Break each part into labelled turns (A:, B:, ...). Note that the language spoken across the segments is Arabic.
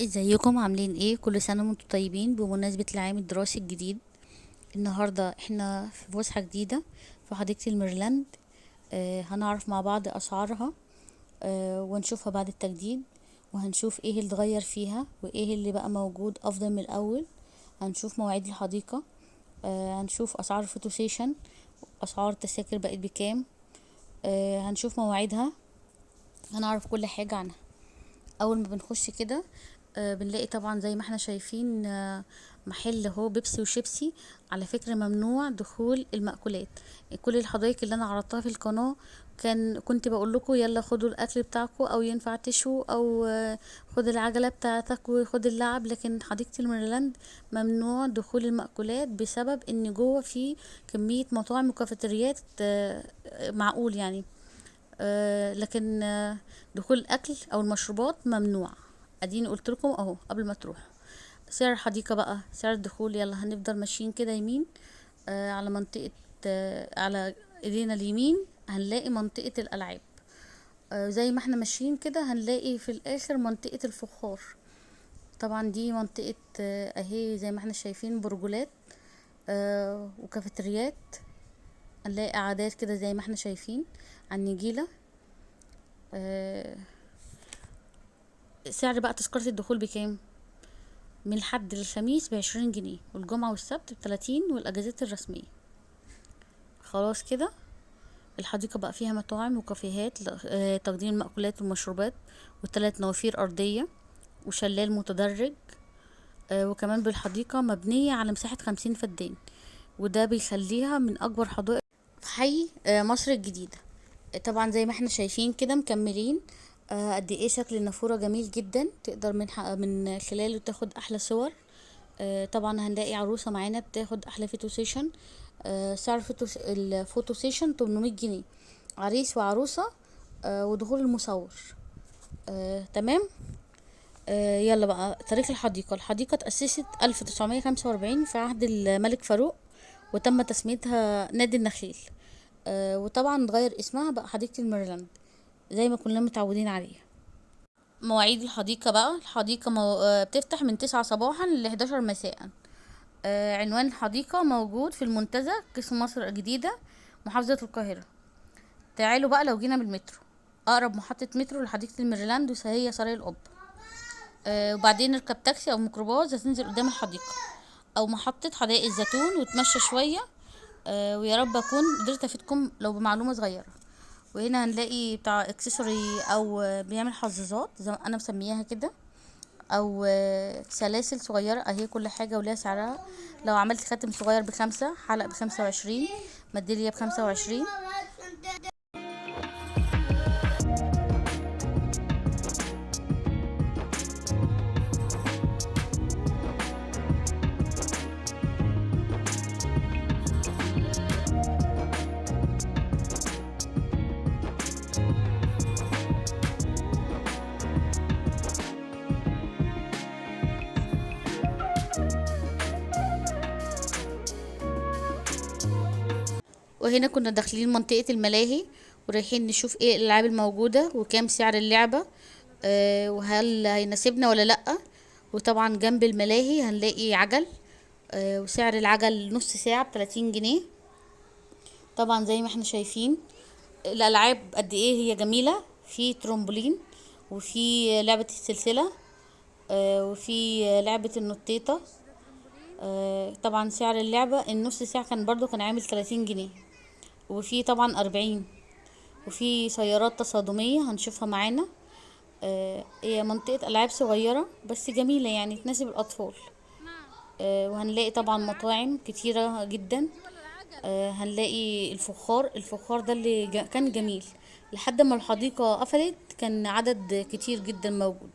A: ازيكم عاملين ايه؟ كل سنة وانتم طيبين بمناسبة العام الدراسي الجديد. النهاردة احنا في فسحة جديدة في حديقة الميرلاند. هنعرف مع بعض اسعارها، ونشوفها بعد التجديد، وهنشوف ايه اللي اتغير فيها وايه اللي بقى موجود افضل من الاول. هنشوف مواعيد الحديقة، هنشوف اسعار الفوتو سيشن، اسعار التذاكر بقت بكام، هنشوف مواعيدها، هنعرف كل حاجة عنها. اول ما بنخش كده بنلاقي طبعا زي ما احنا شايفين محل هو بيبسي وشيبسي. على فكرة ممنوع دخول المأكولات. كل الحدائق اللي انا عرضتها في القناة كنت بقول لكم يلا خدوا الاكل بتاعكم، او ينفع تشوا، او خد العجلة بتاعتك وخد اللعب. لكن حديقة الميرلاند ممنوع دخول المأكولات بسبب ان جوه في كمية مطاعم وكافيتريات معقول يعني. لكن دخول الاكل او المشروبات ممنوع. اديني قلت لكم اهو قبل ما تروح. سعر الحديقه بقى، سعر الدخول، يلا هنفضل ماشيين كده يمين على منطقه، على ايدينا اليمين هنلاقي منطقه الالعاب. زي ما احنا ماشيين كده هنلاقي في الاخر منطقه الفخار. طبعا دي منطقه اهي زي ما احنا شايفين برجولات وكافيتريات. هنلاقي قعدات كده زي ما احنا شايفين على النجيله. آه، سعر بقى تذكرة الدخول بكام؟ من الحد للخميس ب20 جنيه، والجمعة والسبت ب30، والأجازات الرسمية. خلاص كده. الحديقة بقى فيها مطاعم وكافيهات تقديم المأكولات والمشروبات، وثلاث نوافير أرضية، وشلال متدرج. وكمان بالحديقة مبنية على مساحة 50 فدان، وده بيخليها من أكبر حدائق في حي مصر الجديدة. طبعا زي ما احنا شايفين كده مكملين. قد ايه شكل النافورة جميل جدا، تقدر من خلاله تاخد احلى صور. طبعا هنلاقي عروسة معانا بتاخد احلى فوتو سيشن. سعر الفوتو سيشن 800 جنيه، عريس وعروسة ودخول المصور. تمام. يلا بقى تاريخ الحديقة. الحديقة اتأسست 1945 في عهد الملك فاروق، وتم تسميتها نادي النخيل. وطبعا اتغير اسمها بقى حديقة الميرلاند زي ما كنا متعودين عليه. مواعيد الحديقة بقى، الحديقة بتفتح من 9 صباحا ل11 مساء. عنوان الحديقة موجود في المنتزه، قسم مصر الجديدة، محافظة القاهرة. تعالوا بقى لو جينا بالمترو، أقرب محطة مترو لحديقة الميرلاند وهي سراي القبة. وبعدين نركب تاكسي أو ميكروباص هتنزل قدام الحديقة، أو محطة حدائق الزيتون وتمشى شوية. ويا رب أكون قدرت أفيدكم لو بمعلومة صغيرة. وهنا هنلاقي بتاع اكسسوري او بيعمل حظاظات زي ما انا مسمياها كده، او سلاسل صغيرة اهي، كل حاجة وليها سعرها. لو عملت خاتم صغير ب5، حلق ب25، ميدالية ب25. وهنا كنا داخلين منطقة الملاهي، ورايحين نشوف ايه الالعاب الموجودة وكام سعر اللعبة، وهل هيناسبنا ولا لأ. وطبعا جنب الملاهي هنلاقي عجل، وسعر العجل نص ساعة ب30 جنيه. طبعا زي ما احنا شايفين الالعاب قد ايه هي جميله. في ترومبولين، وفي لعبه السلسله، وفي لعبه النطيطه. طبعا سعر اللعبه النص ساعه كان عامل 30 جنيه، وفي طبعا 40. وفي سيارات تصادميه هنشوفها معانا. هي منطقه العاب صغيره بس جميله يعني تناسب الاطفال. وهنلاقي طبعا مطاعم كتيرة جدا. هنلاقي الفخار ده اللي كان جميل. لحد ما الحديقة قفلت كان عدد كتير جدا موجود.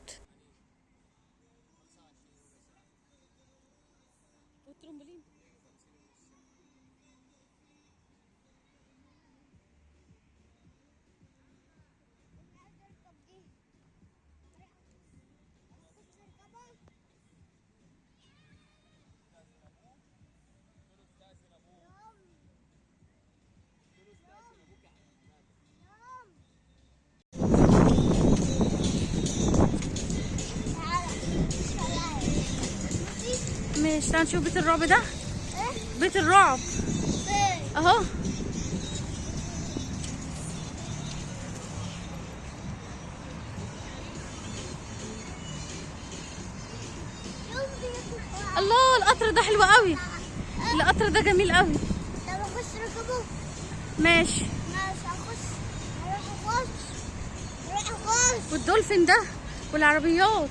A: ماشي، تعال نشوف بيت الرعب ده. بيت الرعب اهو. الله، القطر ده حلو قوي. القطر ده جميل قوي.
B: طب اخش ركبه.
A: ماشي.
B: ماشي اخش. اروح اخش.
A: والدولفين ده والعربيات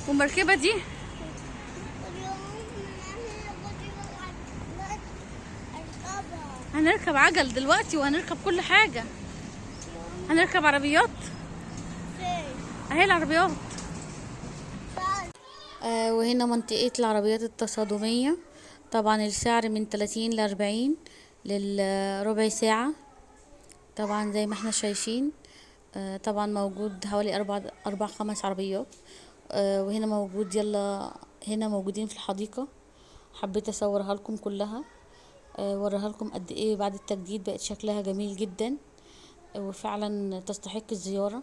A: والمركبة دي. هنركب عجل دلوقتي وهنركب كل حاجة. هنركب عربيات اهي العربيات. وهنا منطقة العربيات التصادمية. طبعا السعر من 30 ل40 للربع ساعة. طبعا زي ما احنا شايفين. طبعا موجود حوالي أربع خمس عربيات. وهنا موجود يلا. هنا موجودين في الحديقة. حبيت اصورها لكم كلها. وريها لكم قد ايه بعد التجديد بقت شكلها جميل جدا. وفعلا تستحق الزيارة.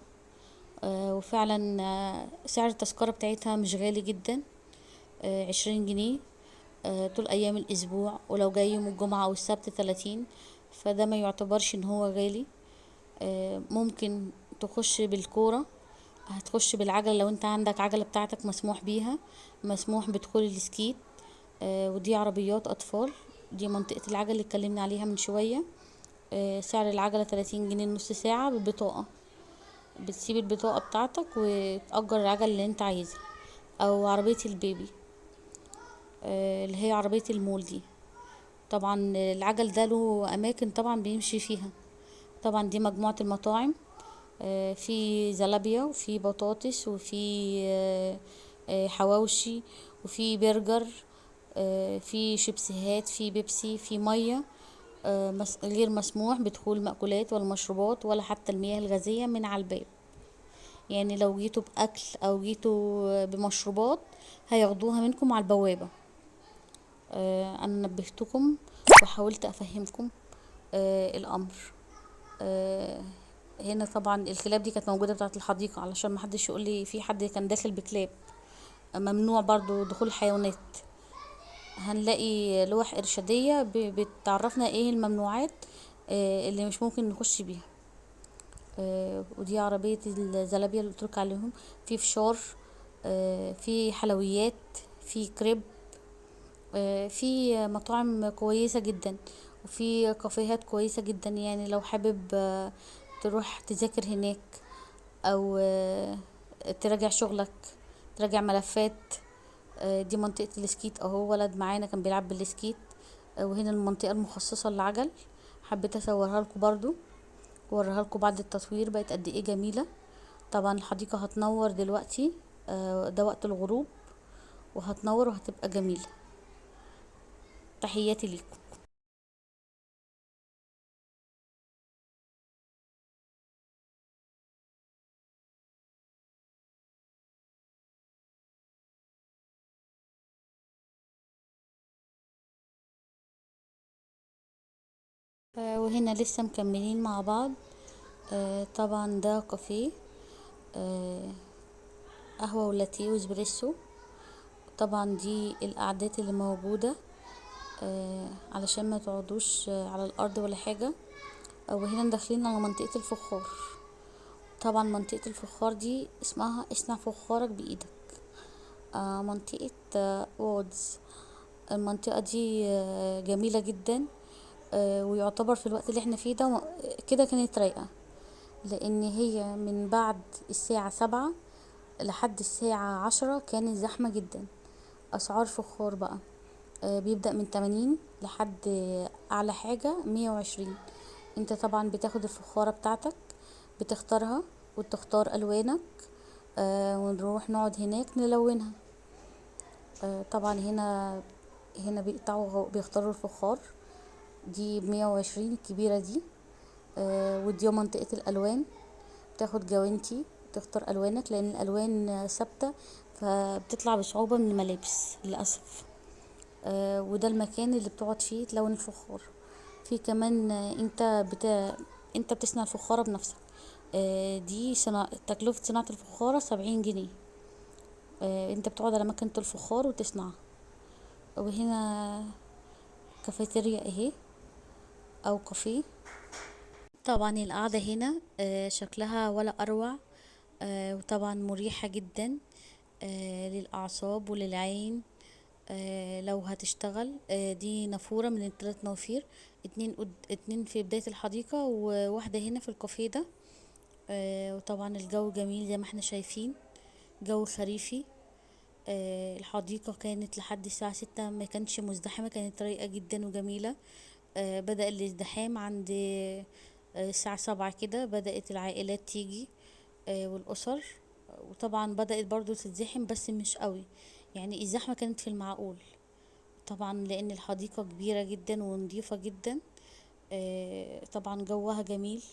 A: وفعلا سعر التذكرة بتاعتها مش غالي جدا. 20 جنيه. طول ايام الاسبوع، ولو جاي يوم الجمعة او السبت 30. فده ما يعتبرش ان هو غالي. ممكن تخش بالكورة. هتخش بالعجلة لو انت عندك عجلة بتاعتك مسموح بيها. مسموح بدخول السكيت. ودي عربيات اطفال. دي منطقة العجل اللي اتكلمنا عليها من شوية. سعر العجلة 30 جنيه نص ساعة بالبطاقة. بتسيب البطاقة بتاعتك وتأجر العجل اللي انت عايزها. او عربية البيبي. اللي هي عربية المول دي. طبعا العجل ده له اماكن طبعا بيمشي فيها. طبعا دي مجموعة المطاعم. في زلابيا وفي بطاطس وفي حواوشي وفي برجر. في شيبسيهات في بيبسي في مية. غير مسموح بدخول المأكولات والمشروبات ولا حتى المياه الغازية من على الباب. يعني لو جيتوا بأكل أو جيتوا بمشروبات هياخدوها منكم على البوابة. أنا نبهتكم وحاولت أفهمكم الأمر. هنا طبعا الكلاب دي كانت موجودة بتاعة الحديقة علشان محدش يقول لي في حد كان داخل بكلاب. ممنوع برضو دخول الحيوانات. هنلاقي لوح إرشادية بتعرفنا ايه الممنوعات اللي مش ممكن نخش بيها. ودي عربية الزلابية اللي قلتلك عليهم. في فشار. في حلويات. في كريب. في مطاعم كويسة جدا. وفي كافيهات كويسة جدا، يعني لو حابب تروح تذاكر هناك او تراجع شغلك، تراجع ملفات. دي منطقة السكيت اهو. ولد معانا كان بيلعب بالسكيت. وهنا المنطقة المخصصة للعجل. حبيت اصورها لكم برضو ووريها لكم بعد التصوير بقت قد ايه جميلة. طبعا الحديقة هتنور دلوقتي. ده وقت الغروب. وهتنور وهتبقى جميلة. تحياتي ليكم. وهنا لسه مكملين مع بعض. طبعا ده كافيه. آه، قهوة ولاتيه واسبريسو. طبعا دي القعدات اللي موجودة. علشان ما تقعدوش على الارض ولا حاجة. وهنا داخلين على منطقة الفخار. طبعا منطقة الفخار دي اسمها اصنع فخارك بايدك. منطقة وودز. المنطقة دي جميلة جدا. ويعتبر في الوقت اللي احنا فيه ده كده كانت رايقة. لان هي من بعد الساعة 7 لحد الساعة 10 كانت زحمة جدا. اسعار فخار بقى بيبدأ من 80 لحد اعلى حاجة 120. انت طبعا بتاخد الفخارة بتاعتك. بتختارها وتختار الوانك. ونروح نقعد هناك نلونها. طبعا هنا بيختاروا الفخار. دي ب120 الكبيرة دي. ودي منطقة الألوان. بتاخد جوانتي تختار ألوانك لأن الألوان ثابتة. فبتطلع بصعوبة من الملابس للأسف. وده المكان اللي بتقعد فيه تلون الفخار. في كمان انت بتصنع الفخارة بنفسك. دي تكلفة صناعة الفخارة 70 جنيه. انت بتقعد على مكنة الفخار وتصنعها. وهنا كافيتيريا اهي او كافيه. طبعا القعدة هنا شكلها ولا اروع، وطبعا مريحة جدا للاعصاب وللعين. لو هتشتغل، دي نافورة من الثلاث نوافير، اتنين في بداية الحديقة وواحدة هنا في الكافيه ده. وطبعا الجو جميل زي ما احنا شايفين، جو خريفي. الحديقة كانت لحد الساعة 6 ما كانتش مزدحمة، كانت رايقة جدا وجميلة. بدأ الازدحام عند الساعة 7 كده، بدأت العائلات تيجي والأسر. وطبعا بدأت برضو تتزحم بس مش قوي، يعني الزحمة كانت في المعقول، طبعا لأن الحديقة كبيرة جدا ونظيفة جدا. طبعا جوها جميل،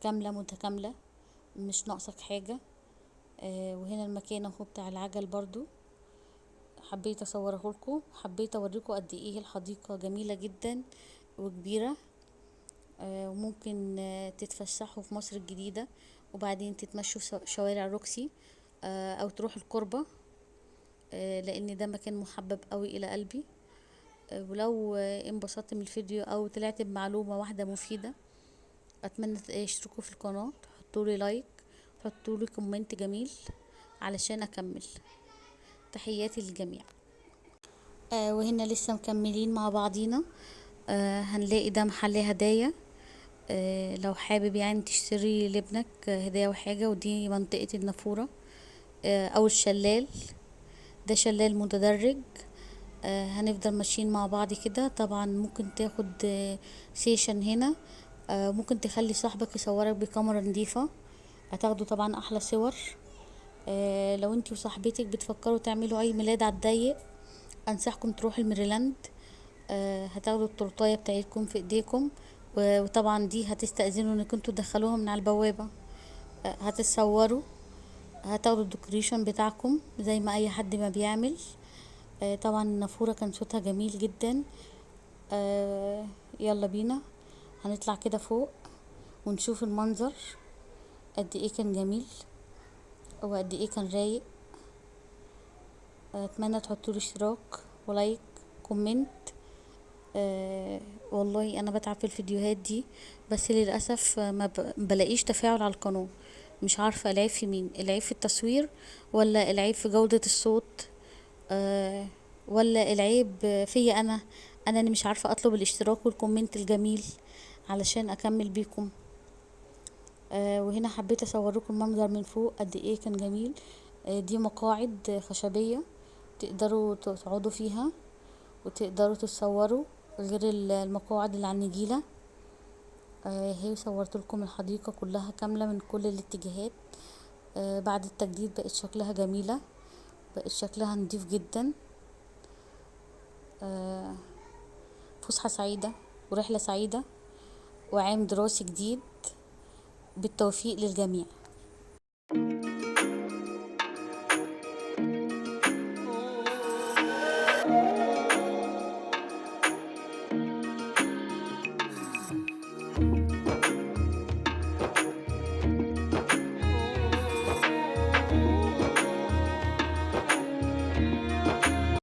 A: كاملة متكاملة، مش ناقصك حاجة. وهنا المكان اهو بتاع العجل برضو، حبيت اصوره لكم، حبيت اوريكم قد ايه الحديقة جميلة جدا وكبيرة. وممكن تتفسحوا في مصر الجديدة، وبعدين تتمشوا شوارع روكسي، او تروحوا القربة، لان ده مكان محبب قوي الى قلبي. ولو انبسطت من الفيديو او طلعت بمعلومة واحدة مفيدة، اتمنى تشتركوا في القناة، تحطولي لايك، تحطولي كومنت جميل علشان اكمل. تحياتي للجميع. وهنا لسه مكملين مع بعضينا. هنلاقي ده محل هدايا، لو حابب يعني تشتري لابنك هدايا وحاجة. ودي منطقة النافورة او الشلال، ده شلال متدرج. هنفضل ماشيين مع بعض كده. طبعا ممكن تاخد سيشن هنا، ممكن تخلي صاحبك يصورك بكاميرا نظيفة، هتاخدوا طبعا احلى صور. لو انتي وصاحبتك بتفكروا تعملوا عيد ميلاد على الضيق، انصحكم تروحوا الميريلاند. هتاخدوا التورتايه بتاعتكم في ايديكم، وطبعا دي هتستأذنوا انكم انتوا تدخلوها من على البوابة. هتتصوروا، هتاخدوا الديكوريشن بتاعكم زي ما اي حد ما بيعمل. طبعا النافورة كان صوتها جميل جدا. يلا بينا هنطلع كده فوق ونشوف المنظر قد ايه كان جميل وقد ايه كان رايق. اتمنى تحطوا لي اشتراك ولايك كومنت. والله انا بتعب في الفيديوهات دي، بس للاسف ما بلاقيش تفاعل على القناة. مش عارفة العيب في مين، العيب في التصوير ولا العيب في جودة الصوت، ولا العيب فيا انا اللي مش عارفة اطلب الاشتراك والكومنت الجميل علشان اكمل بيكم. وهنا حبيت اصور لكم المنظر من فوق قد ايه كان جميل. دي مقاعد خشبية تقدروا تقعدوا فيها وتقدروا تتصوروا، غير المقاعد اللي على النجيلة. هي صورت لكم الحديقة كلها كاملة من كل الاتجاهات. بعد التجديد بقت شكلها جميلة، بقت شكلها نضيف جدا. فسحة سعيدة ورحلة سعيدة وعام دراسي جديد، بالتوفيق للجميع.